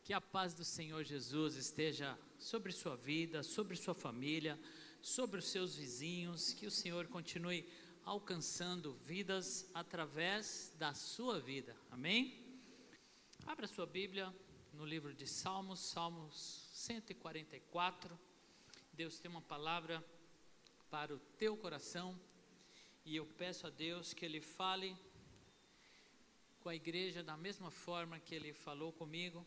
Que a paz do Senhor Jesus esteja sobre sua vida, sobre sua família, sobre os seus vizinhos, que o Senhor continue alcançando vidas através da sua vida, amém? Abra sua Bíblia no livro de Salmos, Salmos 144, Deus tem uma palavra para o teu coração, e eu peço a Deus que Ele fale com a igreja da mesma forma que Ele falou comigo.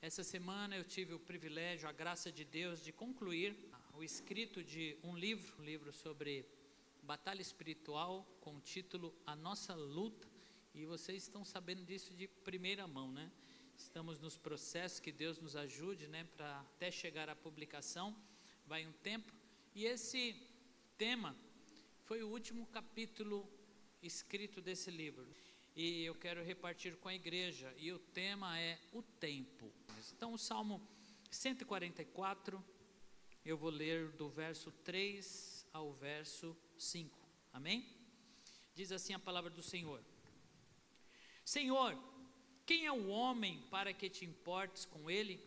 Essa semana eu tive o privilégio, a graça de Deus, de concluir o escrito de um livro sobre batalha espiritual, com o título A Nossa Luta, e vocês estão sabendo disso de primeira mão, né? Estamos nos processos, que Deus nos ajude, né, para até chegar à publicação, vai um tempo, e esse tema foi o último capítulo escrito desse livro. E eu quero repartir com a igreja, e o tema é o tempo. Então o Salmo 144, eu vou ler do verso 3 ao verso 5, amém? Diz assim a palavra do Senhor: Senhor, quem é o homem para que te importes com ele?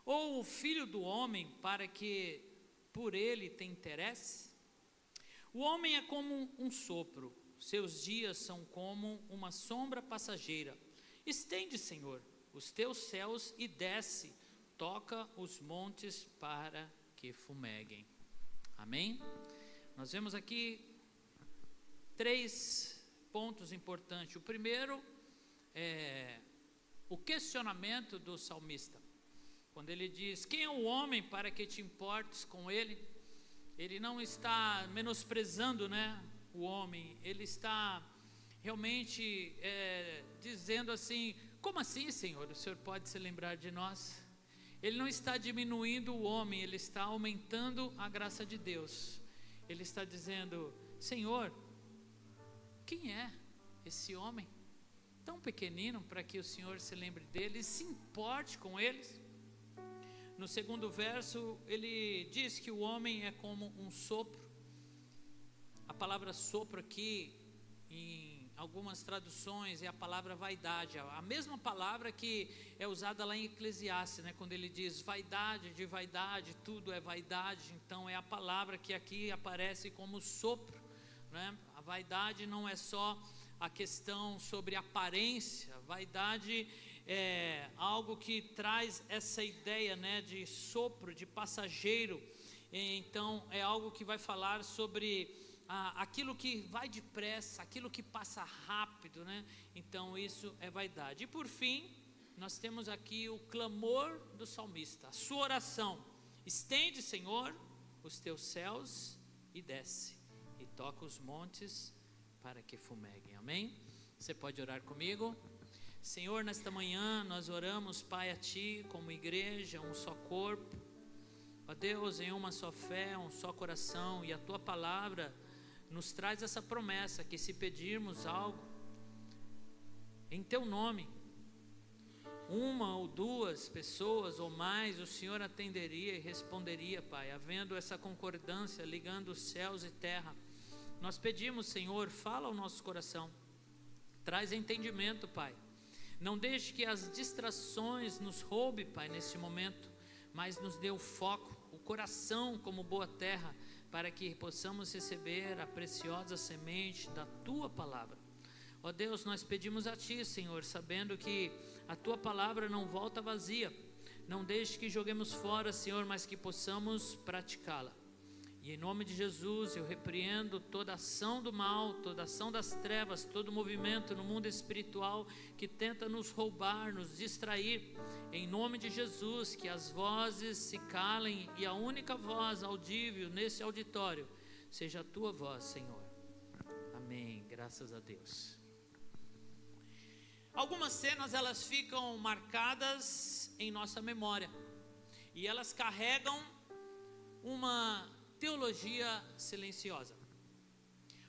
Ou o filho do homem para que por ele te interesse? O homem é como um sopro, seus dias são como uma sombra passageira. Estende, Senhor, os teus céus e desce, toca os montes para que fumeguem. Amém? Nós vemos aqui 3 pontos importantes. O primeiro é o questionamento do salmista. Quando ele diz, quem é o homem para que te importes com ele? Ele não está menosprezando, né, o homem, ele está realmente dizendo assim, como assim, Senhor? O Senhor pode se lembrar de nós? Ele não está diminuindo o homem, ele está aumentando a graça de Deus. Ele está dizendo, Senhor, quem é esse homem tão pequenino para que o Senhor se lembre dele e se importe com eles? No segundo verso, ele diz que o homem é como um sopro. A palavra sopro aqui, em algumas traduções, é a palavra vaidade, a mesma palavra que é usada lá em Eclesiastes, né? Quando ele diz vaidade de vaidade, tudo é vaidade, então é a palavra que aqui aparece como sopro, né? A vaidade não é só a questão sobre aparência, vaidade é algo que traz essa ideia, né, de sopro, de passageiro. Então é algo que vai falar sobre aquilo que vai depressa, aquilo que passa rápido, né? Então isso é vaidade. E por fim, nós temos aqui o clamor do salmista, a sua oração: estende, Senhor, os teus céus e desce, e toca os montes para que fumeguem. Amém? Você pode orar comigo? Senhor, nesta manhã nós oramos, Pai, a Ti como igreja, um só corpo, ó Deus, em uma só fé, um só coração, e a Tua palavra nos traz essa promessa, que se pedirmos algo em Teu nome, uma ou duas pessoas ou mais, o Senhor atenderia e responderia, Pai, havendo essa concordância, ligando os céus e terra. Nós pedimos, Senhor, fala ao nosso coração, traz entendimento, Pai. Não deixe que as distrações nos roubem, Pai, neste momento, mas nos dê o foco, o coração como boa terra, para que possamos receber a preciosa semente da Tua palavra. Ó Deus, nós pedimos a Ti, Senhor, sabendo que a Tua palavra não volta vazia. Não deixe que joguemos fora, Senhor, mas que possamos praticá-la. E em nome de Jesus eu repreendo toda ação do mal, toda ação das trevas, todo movimento no mundo espiritual que tenta nos roubar, nos distrair. Em nome de Jesus, que as vozes se calem e a única voz audível nesse auditório seja a Tua voz, Senhor. Amém, graças a Deus. Algumas cenas, elas ficam marcadas em nossa memória e elas carregam uma teologia silenciosa.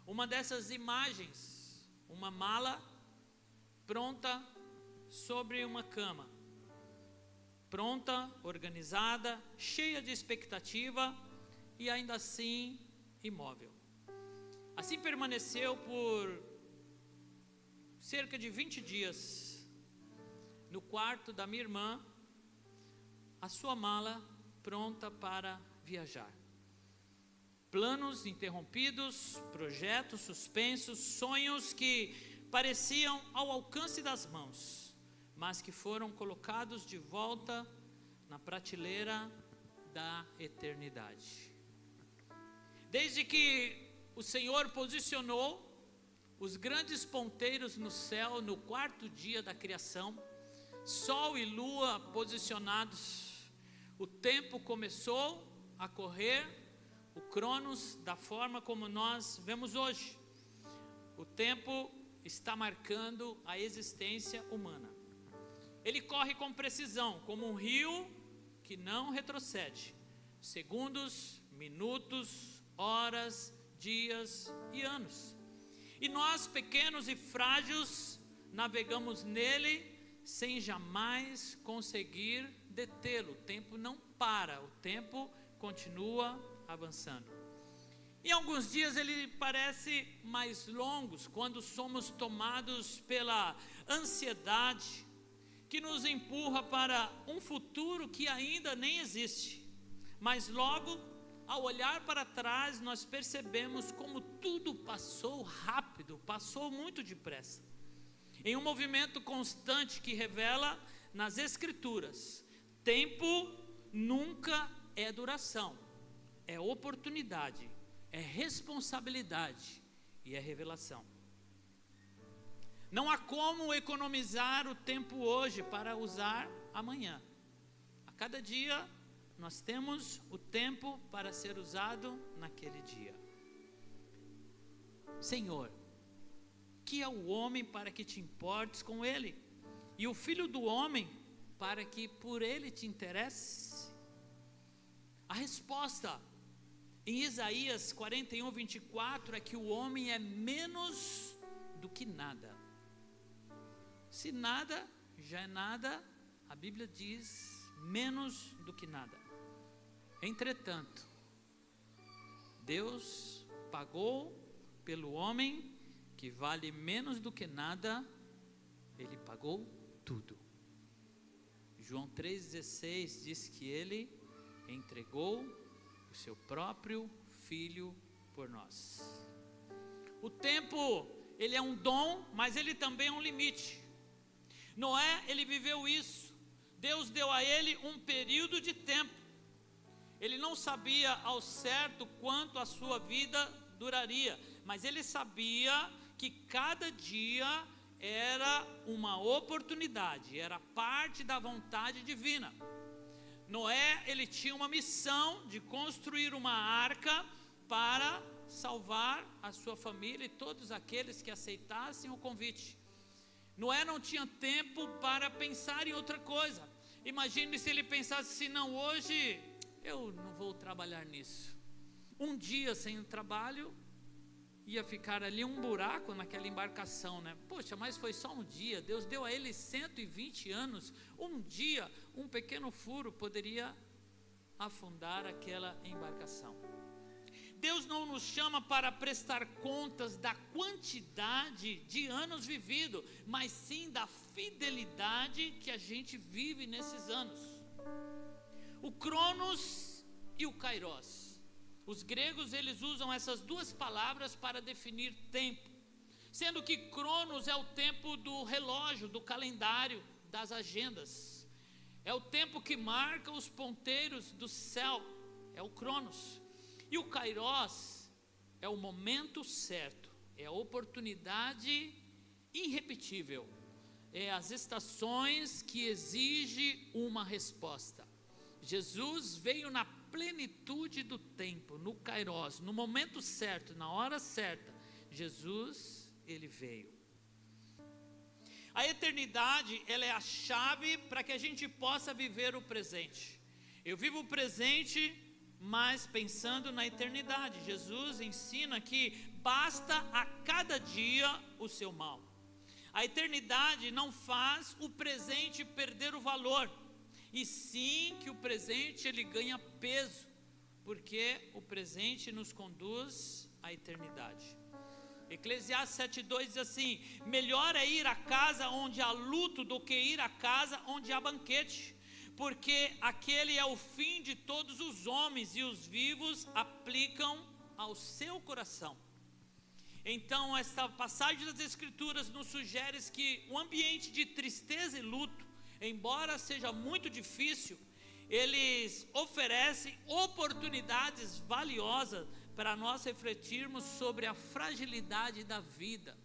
Uma dessas imagens, uma mala pronta sobre uma cama, pronta, organizada, cheia de expectativa e ainda assim imóvel. Assim permaneceu por cerca de 20 dias no quarto da minha irmã, a sua mala pronta para viajar. Planos interrompidos, projetos suspensos, sonhos que pareciam ao alcance das mãos, mas que foram colocados de volta na prateleira da eternidade. Desde que o Senhor posicionou os grandes ponteiros no céu no quarto dia da criação, sol e lua posicionados, o tempo começou a correr, o Cronos, da forma como nós vemos hoje. O tempo está marcando a existência humana. Ele corre com precisão, como um rio que não retrocede. Segundos, minutos, horas, dias e anos. E nós, pequenos e frágeis, navegamos nele sem jamais conseguir detê-lo. O tempo não para, o tempo continua avançando. Em alguns dias ele parece mais longos, quando somos tomados pela ansiedade, que nos empurra para um futuro que ainda nem existe. Mas logo, ao olhar para trás, nós percebemos como tudo passou rápido, passou muito depressa. Em um movimento constante que revela nas Escrituras, tempo nunca é duração, é oportunidade, é responsabilidade e é revelação. Não há como economizar o tempo hoje para usar amanhã. A cada dia nós temos o tempo para ser usado naquele dia. Senhor, que é o homem para que te importes com ele, e o filho do homem para que por ele te interesse? A resposta em Isaías 41:24 é que o homem é menos do que nada. Se nada já é nada, a Bíblia diz menos do que nada. Entretanto, Deus pagou pelo homem que vale menos do que nada, ele pagou tudo. João 3,16 diz que ele entregou o seu próprio filho por nós. O tempo, ele é um dom, mas ele também é um limite. Noé, ele viveu isso. Deus deu a ele um período de tempo. Ele não sabia ao certo quanto a sua vida duraria, mas ele sabia que cada dia era uma oportunidade, era parte da vontade divina. Noé, ele tinha uma missão de construir uma arca para salvar a sua família e todos aqueles que aceitassem o convite. Noé não tinha tempo para pensar em outra coisa. Imagine se ele pensasse assim: não, hoje eu não vou trabalhar nisso. Um dia sem o trabalho, ia ficar ali um buraco naquela embarcação, né? Poxa, mas foi só um dia. Deus deu a ele 120 anos. Um dia, um pequeno furo poderia afundar aquela embarcação. Deus não nos chama para prestar contas da quantidade de anos vividos, mas sim da fidelidade que a gente vive nesses anos. O Cronos e o Kairos. Os gregos, eles usam essas duas palavras para definir tempo, sendo que Cronos é o tempo do relógio, do calendário, das agendas. É o tempo que marca os ponteiros do céu, é o Cronos. E o Kairos é o momento certo, é a oportunidade irrepetível, é as estações que exigem uma resposta. Jesus veio na plenitude do tempo, no Kairos, no momento certo, na hora certa. Jesus, ele veio. A eternidade, ela é a chave para que a gente possa viver o presente. Eu vivo o presente, mas pensando na eternidade. Jesus ensina que basta a cada dia o seu mal. A eternidade não faz o presente perder o valor, e sim que o presente ele ganha peso, porque o presente nos conduz à eternidade. Eclesiastes 7,2 diz assim: melhor é ir à casa onde há luto do que ir à casa onde há banquete. porque aquele é o fim de todos os homens, e os vivos aplicam ao seu coração. Então, esta passagem das Escrituras nos sugere que o ambiente de tristeza e luto, embora seja muito difícil, eles oferecem oportunidades valiosas para nós refletirmos sobre a fragilidade da vida,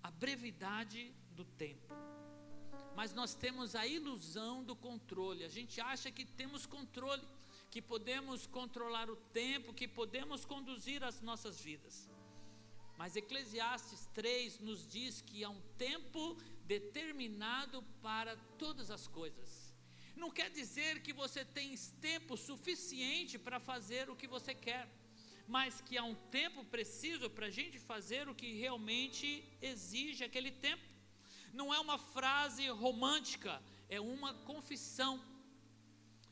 a brevidade do tempo. Mas nós temos a ilusão do controle. A gente acha que temos controle, que podemos controlar o tempo, que podemos conduzir as nossas vidas. Mas Eclesiastes 3 nos diz que há um tempo determinado para todas as coisas. Não quer dizer que você tem tempo suficiente para fazer o que você quer, mas que há um tempo preciso para a gente fazer o que realmente exige aquele tempo. Não é uma frase romântica, é uma confissão.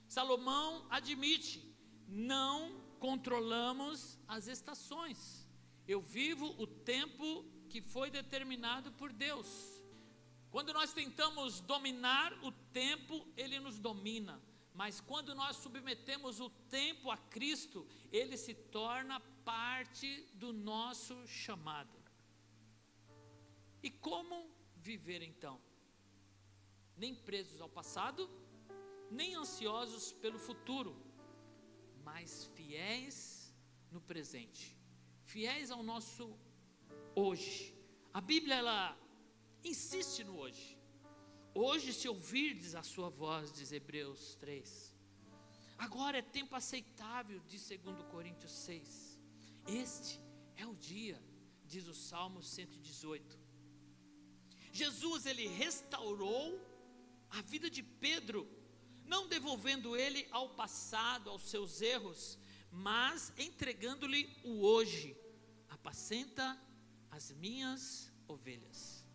Salomão admite: não controlamos as estações. Eu vivo o tempo que foi determinado por Deus. Quando nós tentamos dominar o tempo, ele nos domina. Mas quando nós submetemos o tempo a Cristo, ele se torna parte do nosso chamado. E como viver então? Nem presos ao passado, nem ansiosos pelo futuro, mas fiéis no presente. Fiéis ao nosso hoje. A Bíblia, ela insiste no hoje. Hoje, se ouvirdes a sua voz, diz Hebreus 3. Agora é tempo aceitável, diz 2 Coríntios 6. Este é o dia, diz o Salmo 118. Jesus, ele restaurou a vida de Pedro, não devolvendo ele ao passado, aos seus erros, mas entregando-lhe o hoje. Apacenta as minhas ovelhas.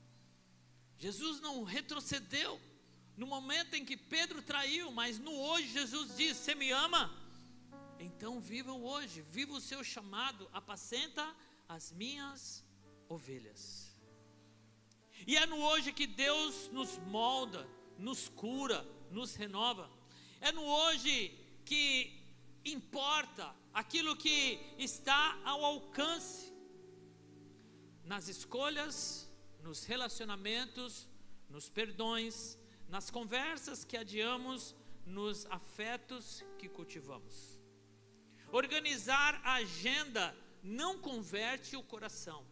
Jesus não retrocedeu no momento em que Pedro traiu, mas no hoje Jesus diz: você me ama? Então viva o hoje, viva o seu chamado, apacenta as minhas ovelhas. E é no hoje que Deus nos molda, nos cura, nos renova. É no hoje que importa aquilo que está ao alcance, nas escolhas, nos relacionamentos, nos perdões, nas conversas que adiamos, nos afetos que cultivamos. Organizar a agenda não converte o coração.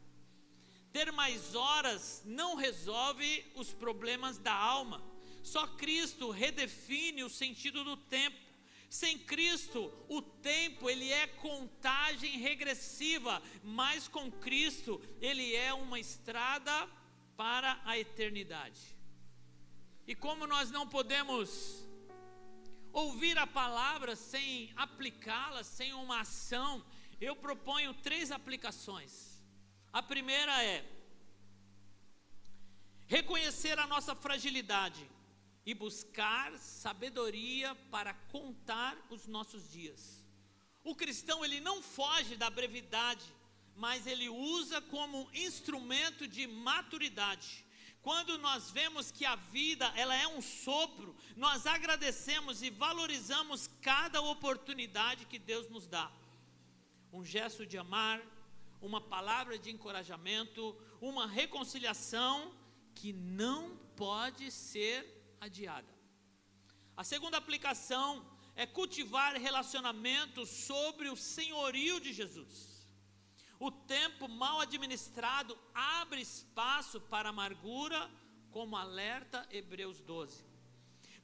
Ter mais horas não resolve os problemas da alma. Só Cristo redefine o sentido do tempo. Sem Cristo, o tempo ele é contagem regressiva, mas com Cristo ele é uma estrada para a eternidade. E como nós não podemos ouvir a palavra sem aplicá-la, sem uma ação, eu proponho 3 aplicações. A primeira é reconhecer a nossa fragilidade e buscar sabedoria para contar os nossos dias. O cristão, ele não foge da brevidade, mas ele usa como instrumento de maturidade. Quando nós vemos que a vida, ela é um sopro, nós agradecemos e valorizamos cada oportunidade que Deus nos dá. Um gesto de amar, uma palavra de encorajamento, uma reconciliação que não pode ser adiada. A segunda aplicação é cultivar relacionamentos sobre o senhorio de Jesus. O tempo mal administrado abre espaço para amargura, como alerta Hebreus 12.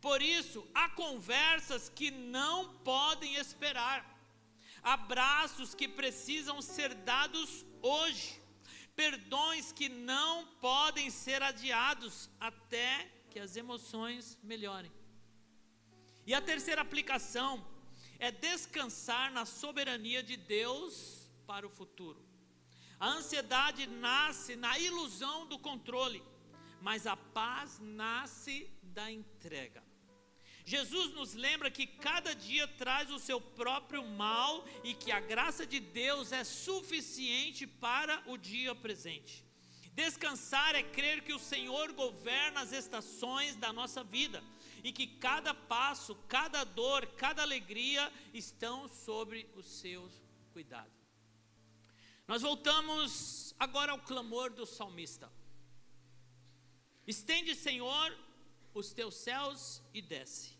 Por isso, há conversas que não podem esperar, abraços que precisam ser dados hoje, perdões que não podem ser adiados até que as emoções melhorem. E a terceira aplicação é descansar na soberania de Deus para o futuro. A ansiedade nasce na ilusão do controle, mas a paz nasce da entrega. Jesus nos lembra que cada dia traz o seu próprio mal e que a graça de Deus é suficiente para o dia presente. Descansar é crer que o Senhor governa as estações da nossa vida e que cada passo, cada dor, cada alegria estão sobre os seus cuidados. Nós voltamos agora ao clamor do salmista. Estende, Senhor, os teus céus e desce.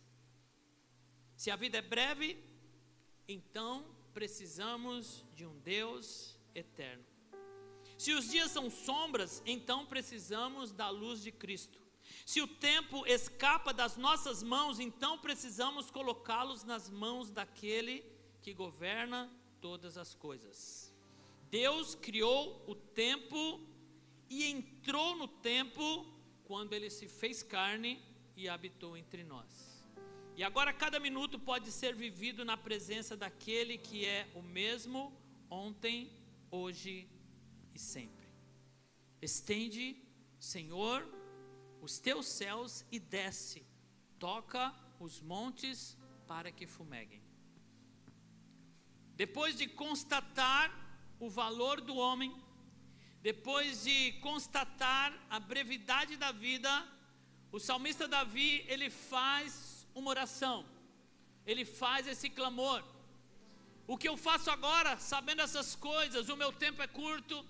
Se a vida é breve, então precisamos de um Deus eterno. Se os dias são sombras, então precisamos da luz de Cristo. Se o tempo escapa das nossas mãos, então precisamos colocá-los nas mãos daquele que governa todas as coisas. Deus criou o tempo e entrou no tempo quando Ele se fez carne e habitou entre nós. E agora cada minuto pode ser vivido na presença daquele que é o mesmo ontem, hoje e sempre. Estende, Senhor, os teus céus e desce, toca os montes para que fumeguem. Depois de constatar o valor do homem, depois de constatar a brevidade da vida, o salmista Davi, ele faz uma oração, ele faz esse clamor. O que eu faço agora, sabendo essas coisas, o meu tempo é curto,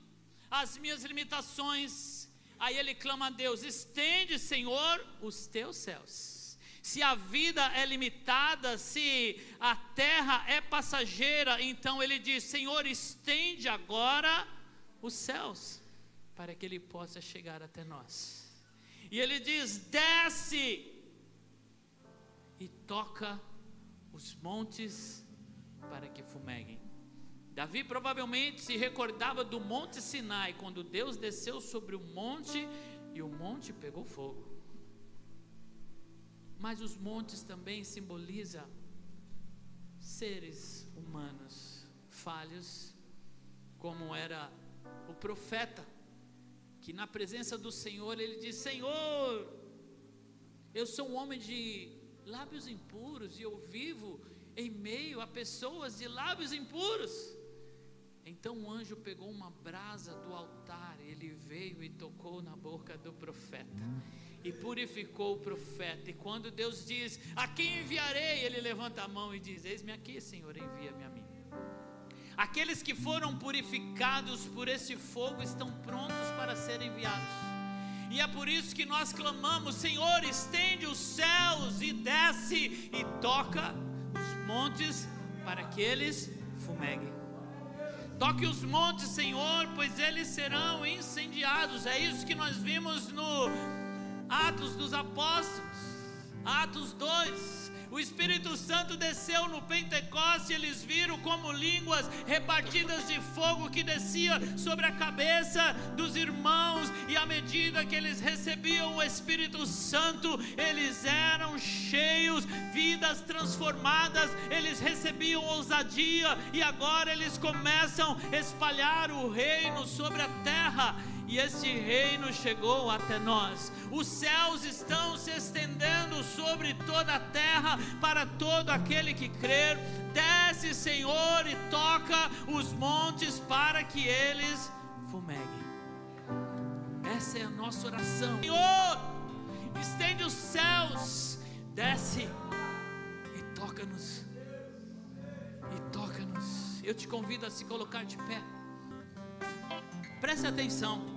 as minhas limitações. Aí ele clama a Deus: estende, Senhor, os teus céus. Se a vida é limitada, se a terra é passageira, então ele diz: Senhor, estende agora os céus, para que Ele possa chegar até nós. E ele diz: desce e toca os montes para que fumeguem. Davi provavelmente se recordava do Monte Sinai, quando Deus desceu sobre o monte e o monte pegou fogo. Mas os montes também simbolizam seres humanos falhos, como era o profeta, que na presença do Senhor ele diz: Senhor, eu sou um homem de lábios impuros e eu vivo em meio a pessoas de lábios impuros. Então o anjo pegou uma brasa do altar, ele veio e tocou na boca do profeta e purificou o profeta. E quando Deus diz: a quem enviarei? Ele levanta a mão e diz: eis-me aqui, Senhor, envia-me a mim. Aqueles que foram purificados por esse fogo estão prontos para serem enviados. E é por isso que nós clamamos: Senhor, estende os céus e desce e toca os montes para que eles fumeguem. Toque os montes, Senhor, pois eles serão incendiados. É isso que nós vimos no Atos dos Apóstolos, Atos 2. O Espírito Santo desceu no Pentecostes e eles viram como línguas repartidas de fogo que descia sobre a cabeça dos irmãos, e à medida que eles recebiam o Espírito Santo, eles eram cheios, vidas transformadas, eles recebiam ousadia, e agora eles começam a espalhar o reino sobre a terra. E esse reino chegou até nós. Os céus estão se estendendo sobre toda a terra para todo aquele que crer. Desce, Senhor, e toca os montes para que eles fumeguem. Essa é a nossa oração. Senhor, estende os céus, desce e toca-nos. E toca-nos. Eu te convido a se colocar de pé. Preste atenção.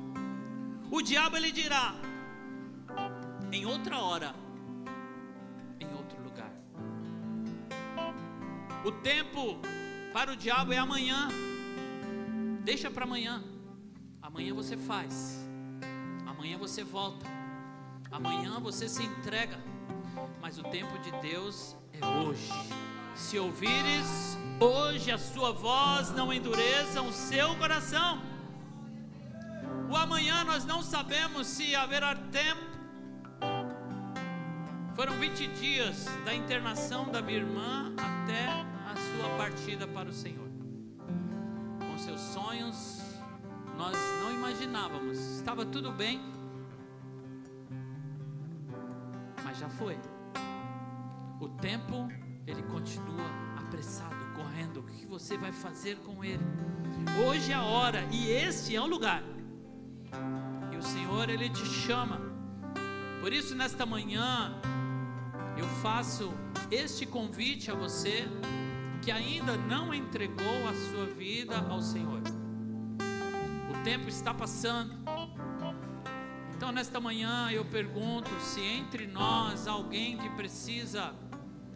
O diabo ele dirá: em outra hora, em outro lugar. O tempo para o diabo é amanhã. Deixa para amanhã. Amanhã você faz. Amanhã você volta. Amanhã você se entrega. Mas o tempo de Deus é hoje. Se ouvires hoje a sua voz, não endureça o seu coração. O amanhã nós não sabemos se haverá tempo. Foram 20 dias da internação da minha irmã até a sua partida para o Senhor. Com seus sonhos, nós não imaginávamos. Estava tudo bem, mas já foi. O tempo, ele continua apressado, correndo. O que você vai fazer com ele? Hoje é a hora e este é o lugar. E o Senhor, Ele te chama. Por isso nesta manhã eu faço este convite a você que ainda não entregou a sua vida ao Senhor. O tempo está passando. Então nesta manhã eu pergunto se entre nós há alguém que precisa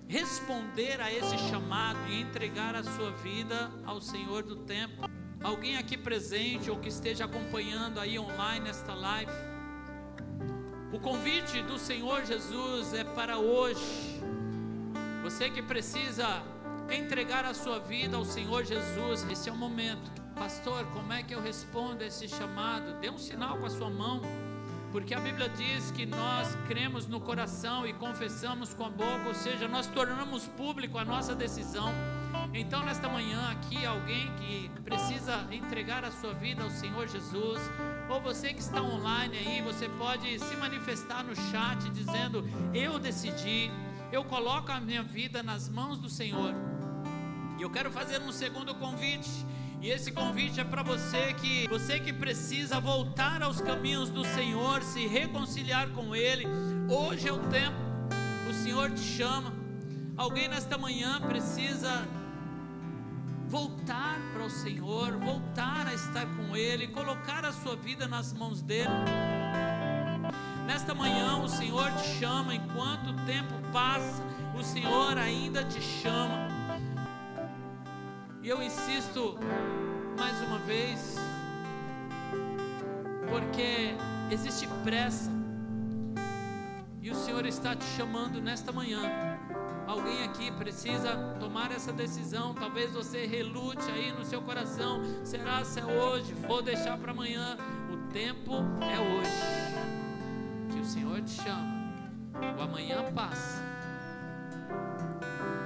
responder a esse chamado e entregar a sua vida ao Senhor do tempo. Alguém aqui presente ou que esteja acompanhando aí online esta live. O convite do Senhor Jesus é para hoje. Você que precisa entregar a sua vida ao Senhor Jesus, esse é o momento. Pastor, como é que eu respondo a esse chamado? Dê um sinal com a sua mão, porque a Bíblia diz que nós cremos no coração e confessamos com a boca, ou seja, nós tornamos público a nossa decisão. Então nesta manhã aqui, alguém que precisa entregar a sua vida ao Senhor Jesus, ou você que está online aí, você pode se manifestar no chat dizendo: eu decidi, eu coloco a minha vida nas mãos do Senhor. E eu quero fazer um segundo convite, e esse convite é para você que precisa voltar aos caminhos do Senhor, se reconciliar com Ele. Hoje é o tempo, o Senhor te chama. Alguém nesta manhã precisa voltar para o Senhor, voltar a estar com Ele, colocar a sua vida nas mãos dEle. Nesta manhã o Senhor te chama, enquanto o tempo passa, o Senhor ainda te chama. E eu insisto mais uma vez, porque existe pressa, e o Senhor está te chamando nesta manhã. Alguém aqui precisa tomar essa decisão. Talvez você relute aí no seu coração: será se é hoje? Vou deixar para amanhã. O tempo é hoje, que o Senhor te chama. O amanhã passa,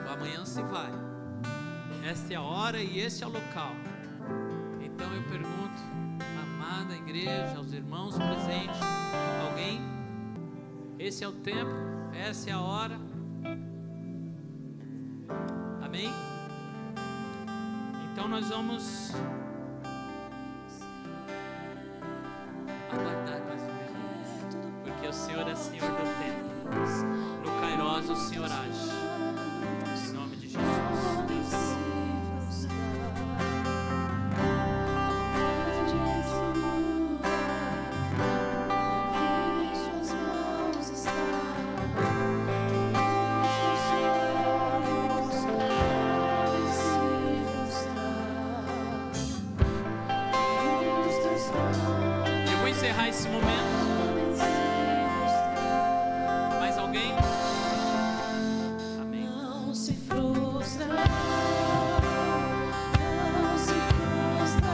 o amanhã se vai. Esta é a hora e este é o local. Então eu pergunto, amada igreja, aos irmãos presentes: alguém? Esse é o tempo, essa é a hora. Amém? Então nós vamos aguardar mais um minuto, porque o Senhor é Senhor do tempo. No Kairos o Senhor age. Em nome de Jesus. Esse momento. Mais alguém? Amém. Não se frustra, não se frustra.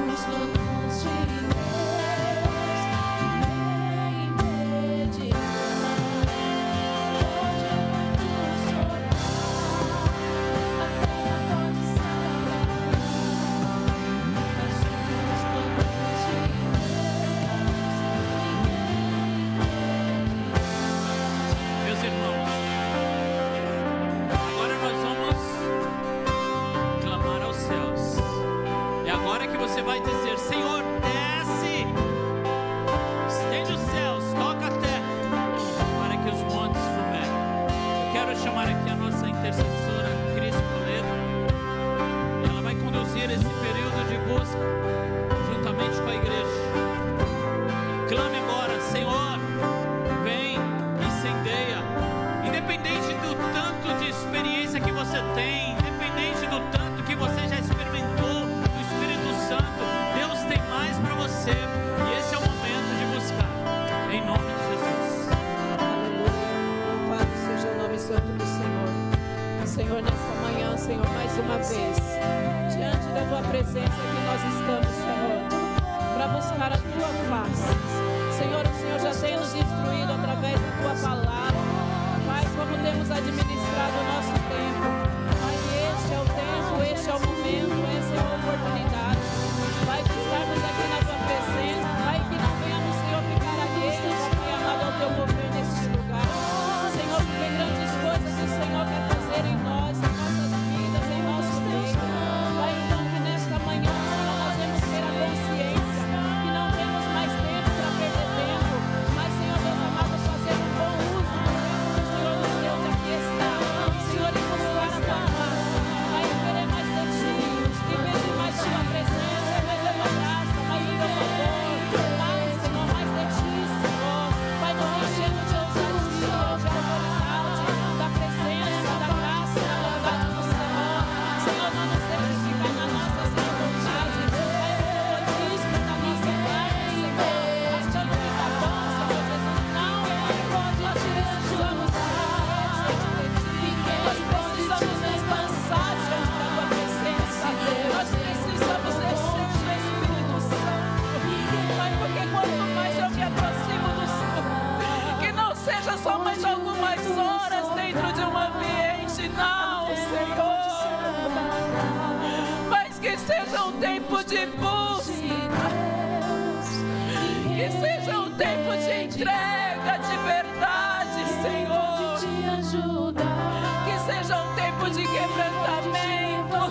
Os planos de Deus nem medirão. Hoje eu vou te soltar, a terra pode se abalar, mas os planos Meus irmãos, agora nós vamos clamar aos céus. É agora que você vai dizer: Senhor, desce, estende os céus, toca a terra, para que os montes fumeguem. Eu quero chamar aqui a nossa intercessora, Cris Toledo, e ela vai conduzir esse período de busca juntamente com a igreja. Clame agora: Senhor, vem, incendeia. Independente do tanto de experiência que você tem, independente do tanto que você já experimentou do Espírito Santo, Deus tem mais para você, e esse é o momento de buscar, em nome de Jesus. Aleluia, louvado seja o nome santo do Senhor. Senhor, nesta manhã, Senhor, mais uma vez, diante da Tua presença que nós estamos, Senhor, para buscar a Tua face. Senhor, o Senhor já tem nos instruído através da Tua palavra, Pai, como temos administrado o nosso tempo. Pai, este é o tempo, este é o momento, essa é a oportunidade. Pai, de estarmos aqui na Tua presença. Pai, que não venhamos, Senhor, ficar alheios, Pai amado, ao Teu mover neste lugar. Senhor, porque grandes coisas o Senhor quer fazer em nós, em nossas vidas, em nosso meio. Pai, então que nesta manhã, Senhor, nós vamos ter a consciência que não temos mais tempo para perder tempo, mas, Senhor Deus amado, fazer um bom dentro de um ambiente, não, Senhor. Mas que seja um tempo de busca, que seja um tempo de entrega de verdade, Senhor. Que seja um tempo de quebrantamento,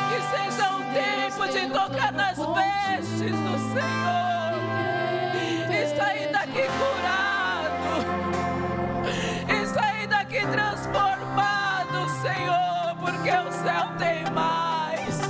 que seja um tempo de tocar nas vestes do Senhor e sair daqui curado, e sair daqui transformado, Senhor, porque o céu tem mais,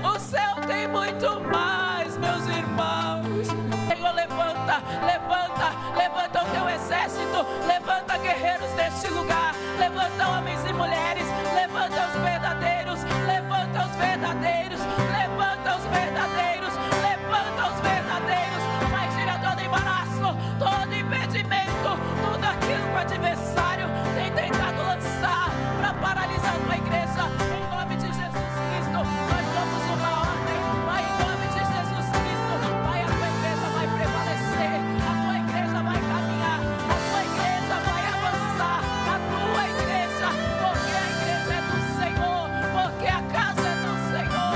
o céu tem muito mais, meus irmãos. Senhor, levanta, levanta, levanta o teu exército, levanta guerreiros deste lugar, levanta homens e mulheres, levanta os verdadeiros, levanta os verdadeiros, levanta os verdadeiros, levanta os verdadeiros. Vai tirar todo embaraço, todo impedimento, tudo aquilo que o adversário tem tentado lançar para paralisar a tua igreja. Em nome de Jesus Cristo, nós damos uma ordem. Vai em nome de Jesus Cristo, vai, a tua igreja vai prevalecer, a tua igreja vai caminhar, a tua igreja vai avançar, a tua igreja, porque a igreja é do Senhor, porque a casa é do Senhor.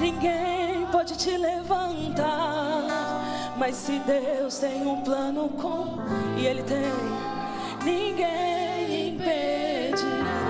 Ninguém pode te levantar, mas se Deus tem um plano com, e Ele tem, ninguém impedirá.